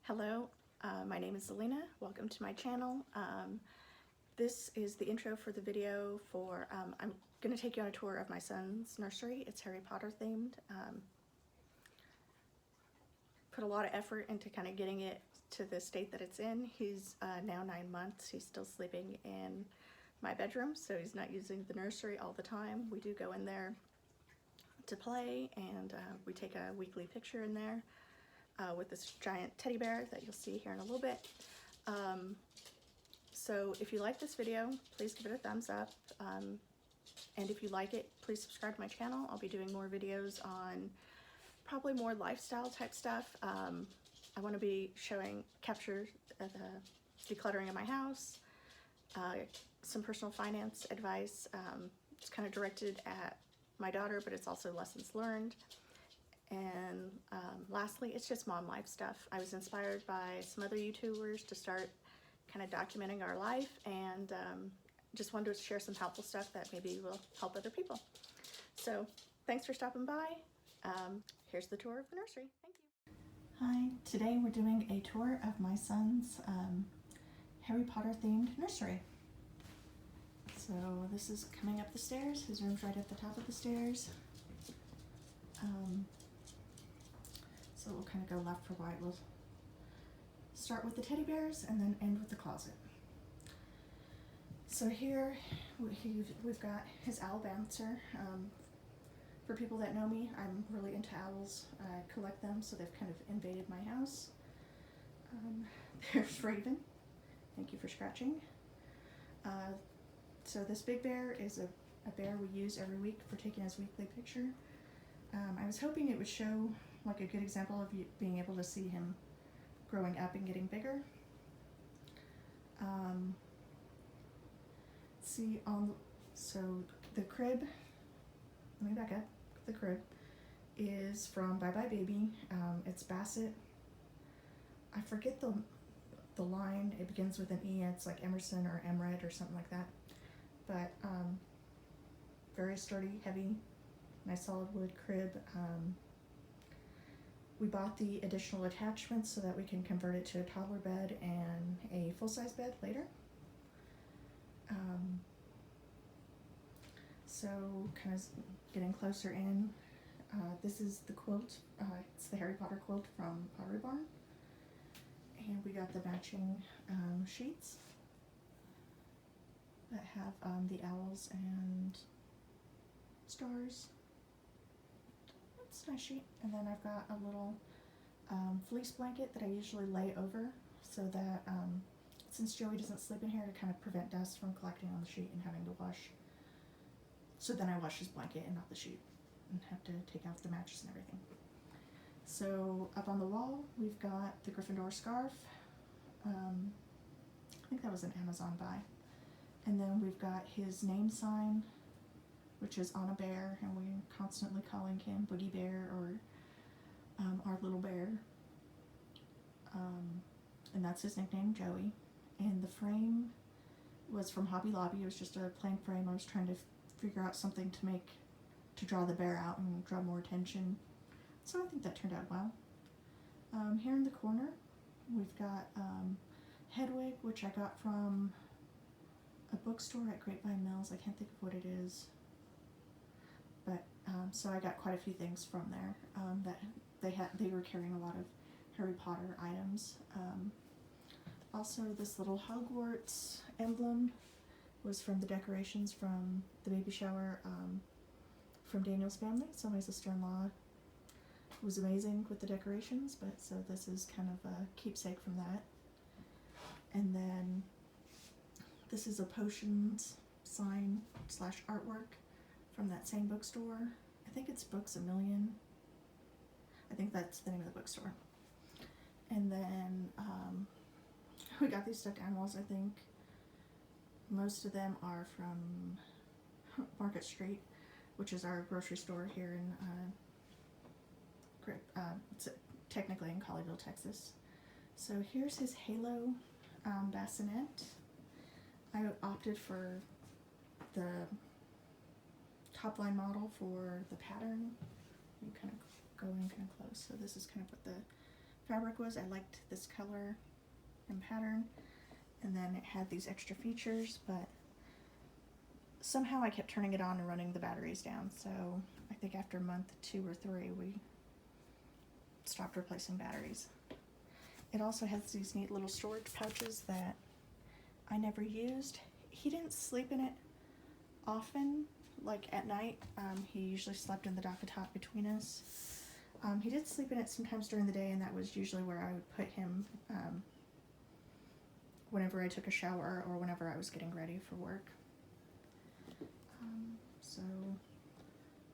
Hello, my name is Zelina. Welcome to my channel. This is the intro for the video for, I'm going to take you on a tour of my son's nursery. It's Harry Potter themed. Put a lot of effort into kind of getting it to the state that it's in. He's now 9 months. He's still sleeping in my bedroom, so he's not using the nursery all the time. We do go in there to play, and we take a weekly picture in there with this giant teddy bear that you'll see here in a little bit. So if you like this video, please give it a thumbs up. And if you like it, please subscribe to my channel. I'll be doing more videos on probably more lifestyle type stuff. I want to be capture the decluttering of my house, some personal finance advice. It's kind of directed at my daughter, but it's also lessons learned. And lastly, it's just mom life stuff. I was inspired by some other YouTubers to start kind of documenting our life, and just wanted to share some helpful stuff that maybe will help other people. So thanks for stopping by. Here's the tour of the nursery. Thank you. Hi, today we're doing a tour of my son's Harry Potter themed nursery. So this is coming up the stairs. His room's right at the top of the stairs. So we'll kind of go left for right. We'll start with the teddy bears and then end with the closet. So here we've got his owl bouncer. For people that know me, I'm really into owls. I collect them, so they've kind of invaded my house. There's Raven. Thank you for scratching. So this big bear is a bear we use every week for taking his weekly picture. I was hoping it would show like a good example of you being able to see him growing up and getting bigger. So the crib, let me back up. The crib is from Bye Bye Baby. It's Bassett. I forget the line. It begins with an E. It's like Emerson or Emred or something like that. But very sturdy, heavy, nice solid wood crib. We bought the additional attachments so that we can convert it to a toddler bed and a full-size bed later. So kind of getting closer in, this is the quilt. It's the Harry Potter quilt from Pottery Barn. And we got the matching sheets that have the owls and stars. It's a nice sheet. And then I've got a little fleece blanket that I usually lay over so that since Joey doesn't sleep in here, to kind of prevent dust from collecting on the sheet and having to wash. So then I wash his blanket and not the sheet and have to take out the mattress and everything. So up on the wall, we've got the Gryffindor scarf. I think that was an Amazon buy. And then we've got his name sign, which is on a bear, and we're constantly calling him Boogie Bear or our little bear. And that's his nickname, Joey. And the frame was from Hobby Lobby. It was just a plain frame. I was trying to figure out something to draw the bear out and draw more attention. So I think that turned out well. Here in the corner, we've got Hedwig, which I got from a bookstore at Grapevine Mills. I can't think of what it is. But so I got quite a few things from there that they were carrying a lot of Harry Potter items. Also, this little Hogwarts emblem was from the decorations from the baby shower from Daniel's family. So my sister-in-law was amazing with the decorations, but so this is kind of a keepsake from that. And then this is a potions sign / artwork from that same bookstore. I think it's Books A Million. I think that's the name of the bookstore. And then we got these stuffed animals. I think most of them are from Market Street, which is our grocery store here in it's technically in Colleyville, Texas. So here's his Halo bassinet. I opted for the top line model for the pattern. You kind of go in kind of close. So this is kind of what the fabric was. I liked this color and pattern, and then it had these extra features, but somehow I kept turning it on and running the batteries down, so I think after month 2 or 3 we stopped replacing batteries. It also has these neat little storage pouches that I never used. He didn't sleep in it often, like at night. He usually slept in the dock top between us. He did sleep in it sometimes during the day, and that was usually where I would put him whenever I took a shower or whenever I was getting ready for work. So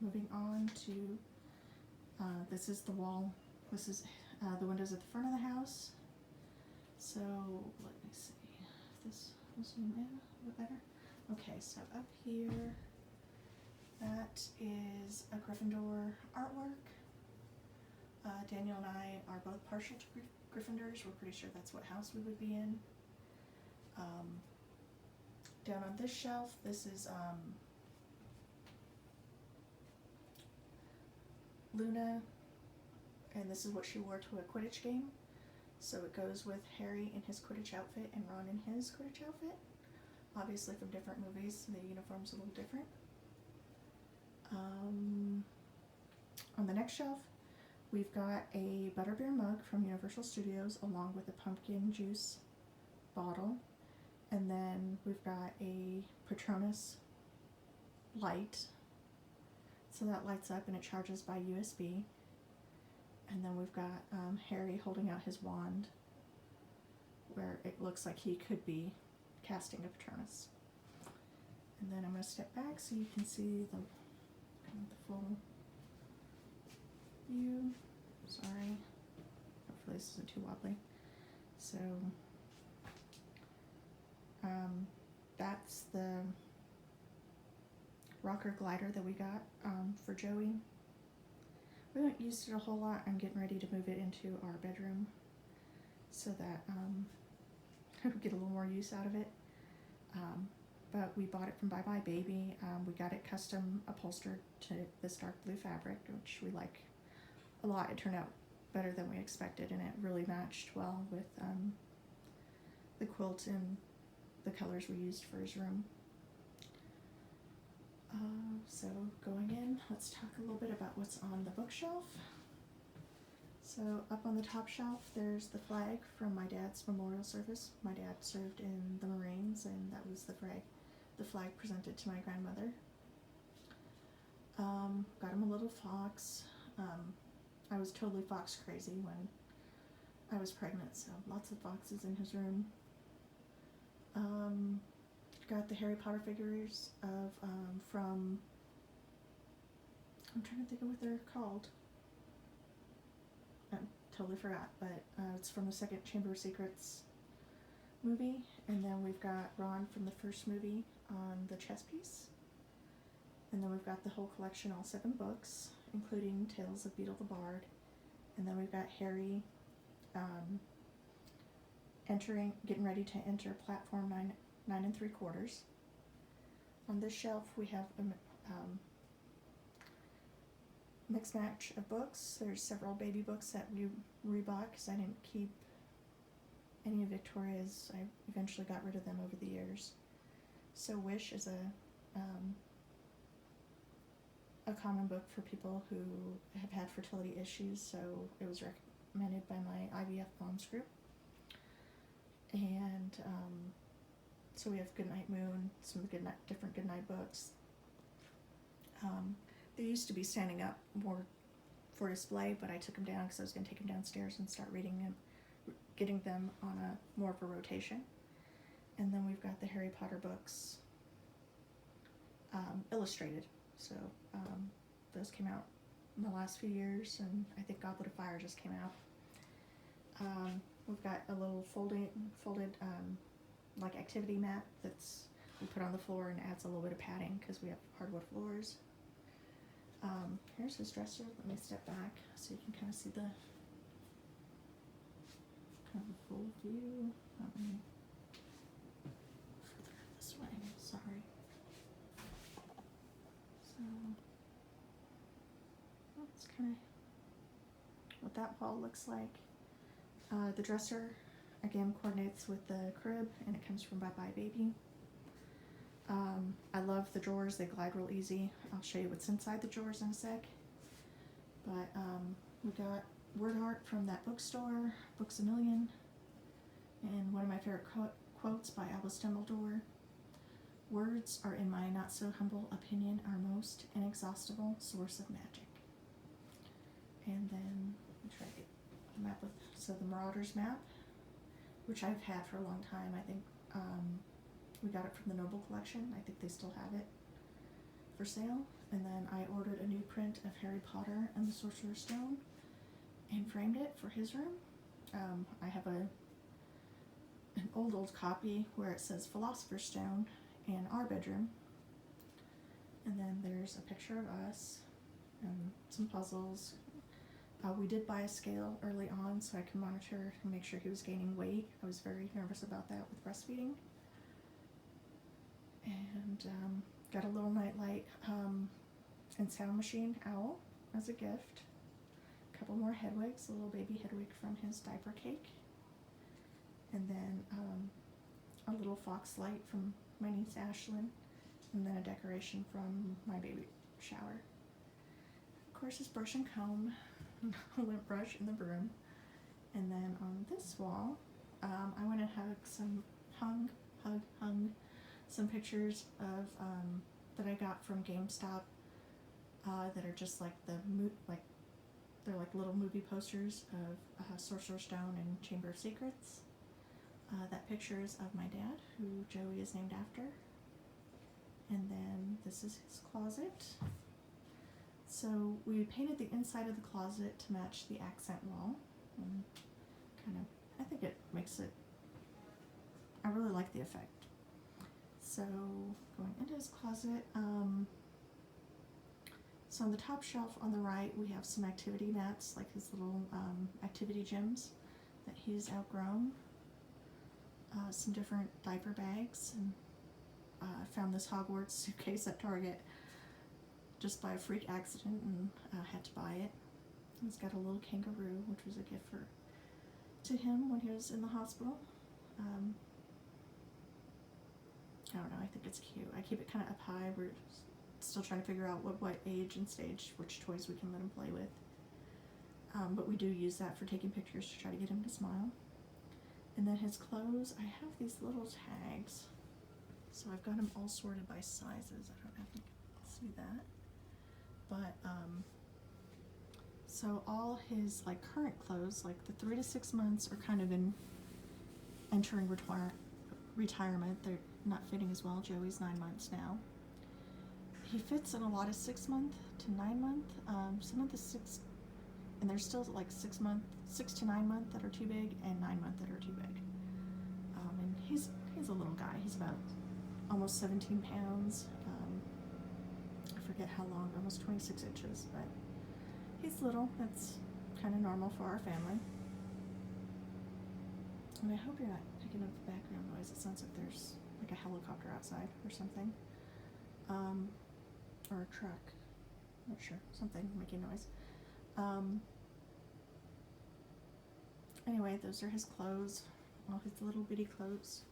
moving on to, this is the wall. This is the windows at the front of the house. So let me see if this will zoom in a bit better. Okay, so up here, that is a Gryffindor artwork. Daniel and I are both partial to Gryffindors. We're pretty sure that's what house we would be in. Down on this shelf, this is Luna, and this is what she wore to a Quidditch game. So it goes with Harry in his Quidditch outfit and Ron in his Quidditch outfit. Obviously from different movies, the uniform's a little different. On the next shelf, we've got a Butterbeer mug from Universal Studios along with a pumpkin juice bottle. And then we've got a Patronus light. So that lights up and it charges by USB. And then we've got Harry holding out his wand where it looks like he could be casting a Patronus. And then I'm going to step back so you can see the full view. Sorry, hopefully this isn't too wobbly. So that's the rocker glider that we got for Joey. We haven't used it a whole lot. I'm getting ready to move it into our bedroom so that we get a little more use out of it. But we bought it from Bye Bye Baby. We got it custom upholstered to this dark blue fabric, which we like a lot. It turned out better than we expected, and it really matched well with the quilt and the colors we used for his room. So going in, let's talk a little bit about what's on the bookshelf. So up on the top shelf, there's the flag from my dad's memorial service. My dad served in the Marines, and that was the flag presented to my grandmother. Got him a little fox. I was totally fox crazy when I was pregnant, so lots of foxes in his room. Got the Harry Potter figures of from, I'm trying to think of what they're called. I totally forgot, but it's from the second Chamber of Secrets movie. And then we've got Ron from the first movie on the chess piece. And then we've got the whole collection, all 7 books, including Tales of Beetle the Bard. And then we've got Harry getting ready to enter platform 9 3/4. On this shelf we have a mixed match of books. There's several baby books that we rebought because I didn't keep any of Victoria's. I eventually got rid of them over the years. So Wish is a common book for people who have had fertility issues, so it was recommended by my IVF moms group. And so we have Goodnight Moon, some of the different Goodnight books. They used to be standing up more for display, but I took them down because I was going to take them downstairs and start reading them, getting them on more of a rotation. And then we've got the Harry Potter books illustrated. So those came out in the last few years, and I think Goblet of Fire just came out. We've got a little folded like activity mat that's we put on the floor and adds a little bit of padding because we have hardwood floors. Here's his dresser. Let me step back so you can kind of see the full view. Further this way. Sorry. So that's kind of what that wall looks like. The dresser, again, coordinates with the crib, and it comes from Bye Bye Baby. I love the drawers. They glide real easy. I'll show you what's inside the drawers in a sec. But we got word art from that bookstore, Books A Million, and one of my favorite quotes by Albus Dumbledore. Words are, in my not so humble opinion, our most inexhaustible source of magic. And then I'll try to get the map with, so the Marauders map, which I've had for a long time. I think we got it from the Noble Collection. I think they still have it for sale. And then I ordered a new print of Harry Potter and the Sorcerer's Stone and framed it for his room. I have an old copy where it says Philosopher's Stone in our bedroom. And then there's a picture of us and some puzzles. We did buy a scale early on so I can monitor and make sure he was gaining weight. I was very nervous about that with breastfeeding. And got a little nightlight and sound machine owl as a gift. A couple more Hedwigs, a little baby Hedwig from his diaper cake. And then a little fox light from my niece Ashlyn. And then a decoration from my baby shower. Of course, his brush and comb, a lint brush and the broom. And then on this wall, I went and hung some pictures of that I got from GameStop that are just like they're like little movie posters of Sorcerer's Stone and Chamber of Secrets. That picture is of my dad, who Joey is named after. And then this is his closet. So we painted the inside of the closet to match the accent wall. And I think it makes it, I really like the effect. So going into his closet, so on the top shelf on the right we have some activity mats, like his little activity gyms that he's outgrown. Some different diaper bags, and I found this Hogwarts suitcase at Target just by a freak accident and had to buy it. He's got a little kangaroo, which was a gift to him when he was in the hospital. I don't know, I think it's cute. I keep it kind of up high. We're still trying to figure out what age and stage, which toys we can let him play with. But we do use that for taking pictures to try to get him to smile. And then his clothes, I have these little tags. So I've got them all sorted by sizes. I don't know if you can see that. But, so all his current clothes, like the 3 to 6 months, are kind of entering retirement. They're not fitting as well. Joey's 9 months now. He fits in a lot of 6 month to 9 month. Some of the and there's still 6 to 9 month that are too big, and 9 month that are too big. And he's a little guy. He's about almost 17 pounds. I forget how long, almost 26 inches, but he's little. That's kind of normal for our family. And I hope you're not picking up the background noise. It sounds like there's a helicopter outside or something. Or a truck. Not sure. Something making noise. Anyway, those are his clothes. All his little bitty clothes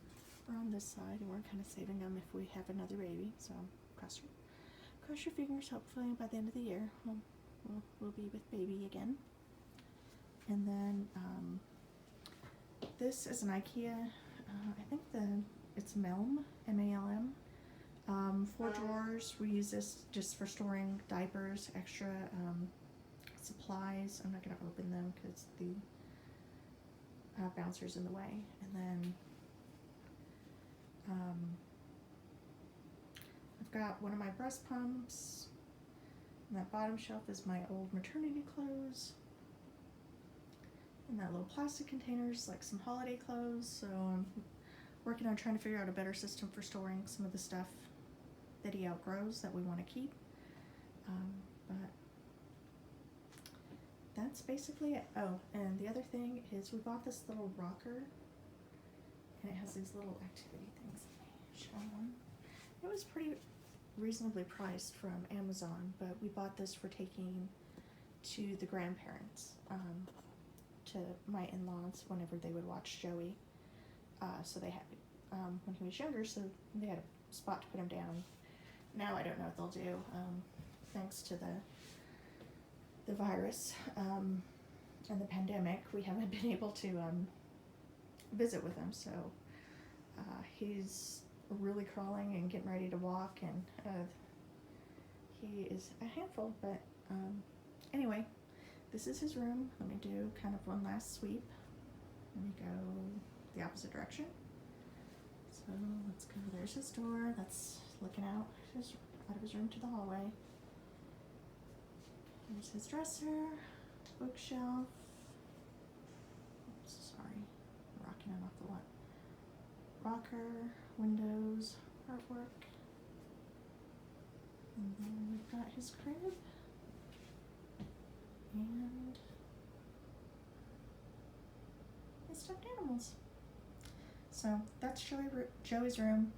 are on this side, and we're kind of saving them if we have another baby. So cross your fingers. Hopefully by the end of the year we'll be with baby again. And then this is an IKEA. I think it's Melm, M-A-L-M. 4 drawers. We use this just for storing diapers, extra supplies. I'm not going to open them because the bouncer's in the way. And then I've got one of my breast pumps. And that bottom shelf is my old maternity clothes. And that little plastic containers, like some holiday clothes. So I'm working on trying to figure out a better system for storing some of the stuff that he outgrows that we want to keep. But that's basically it. Oh, and the other thing is we bought this little rocker, and it has these little activity things. Let me show them. It was pretty reasonably priced from Amazon, but we bought this for taking to the grandparents to my in-laws whenever they would watch Joey. So they had, when he was younger, so they had a spot to put him down. Now I don't know what they'll do, thanks to the virus and the pandemic. We haven't been able to visit with him, so he's really crawling and getting ready to walk, and he is a handful, but anyway, this is his room. Let me do kind of one last sweep. Let me go the opposite direction. So let's go, there's his door. That's looking out of his room to the hallway. There's his dresser, bookshelf. Oops, sorry, rocking it off the what? Rocker, windows, artwork. And then we've got his crib. And his stuffed animals. So that's Joey's room.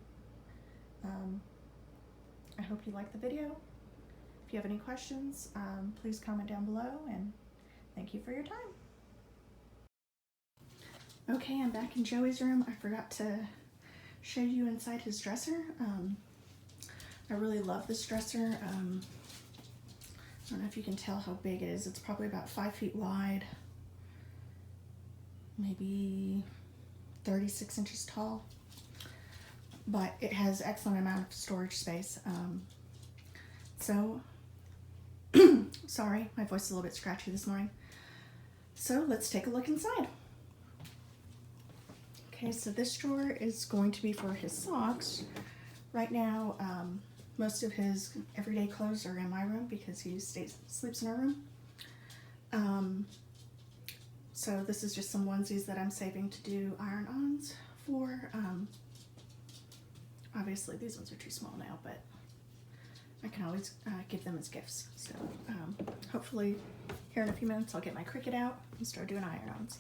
I hope you liked the video. If you have any questions, please comment down below, and thank you for your time. Okay, I'm back in Joey's room. I forgot to show you inside his dresser. I really love this dresser. I don't know if you can tell how big it is. It's probably about 5 feet wide, maybe 36 inches tall, but it has excellent amount of storage space. So, sorry, my voice is a little bit scratchy this morning. So let's take a look inside. Okay, so this drawer is going to be for his socks. Right now, most of his everyday clothes are in my room because he sleeps in our room. So this is just some onesies that I'm saving to do iron-ons for. Obviously these ones are too small now, but I can always give them as gifts. So hopefully here in a few minutes I'll get my Cricut out and start doing iron-ons.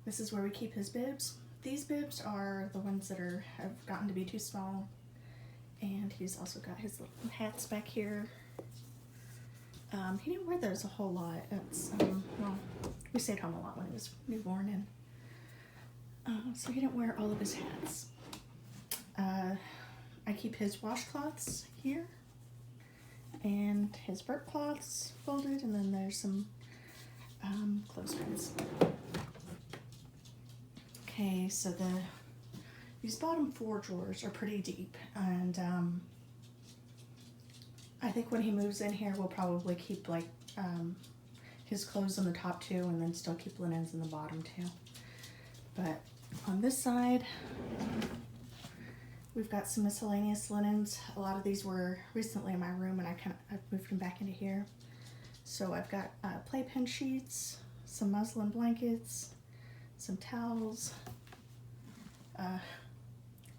This is where we keep his bibs. These bibs are the ones that have gotten to be too small, and he's also got his little hats back here. He didn't wear those a whole lot. It's, well, we stayed home a lot when he was newborn, and so he didn't wear all of his hats. I keep his washcloths here, and his burp cloths folded, and then there's some clothespins. Okay, so these bottom 4 drawers are pretty deep, and I think when he moves in here, we'll probably keep like his clothes on the top 2, and then still keep linens in the bottom 2. But on this side, we've got some miscellaneous linens. A lot of these were recently in my room, and I've moved them back into here. So I've got playpen sheets, some muslin blankets, some towels,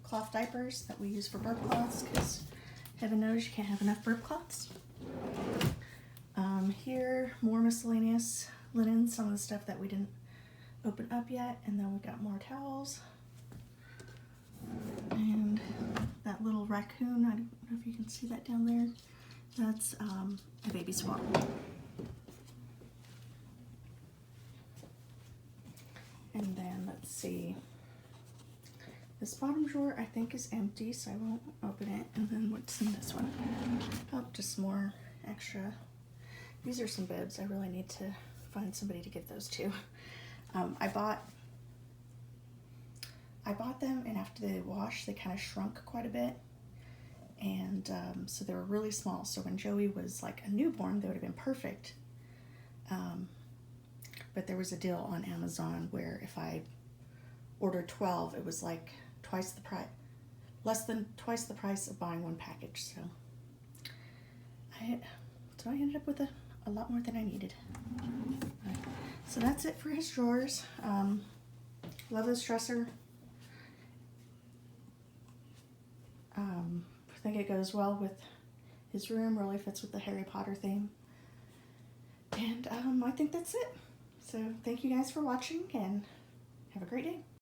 cloth diapers that we use for burp cloths, because heaven knows you can't have enough burp cloths. Here, more miscellaneous linen, some of the stuff that we didn't open up yet, and then we got more towels. And that little raccoon, I don't know if you can see that down there, that's a baby swaddle. And then let's see, this bottom drawer I think is empty, so I won't open it. And then what's in this one? Oh, just more extra. These are some bibs. I really need to find somebody to give those to. I bought them, and after they washed, they kind of shrunk quite a bit. And so they were really small. So when Joey was like a newborn, they would have been perfect. But there was a deal on Amazon where if I ordered 12, it was like twice the price, less than twice the price of buying one package. So I ended up with a lot more than I needed. Right. So that's it for his drawers. Love this dresser. I think it goes well with his room, really fits with the Harry Potter theme. And I think that's it. So thank you guys for watching, and have a great day.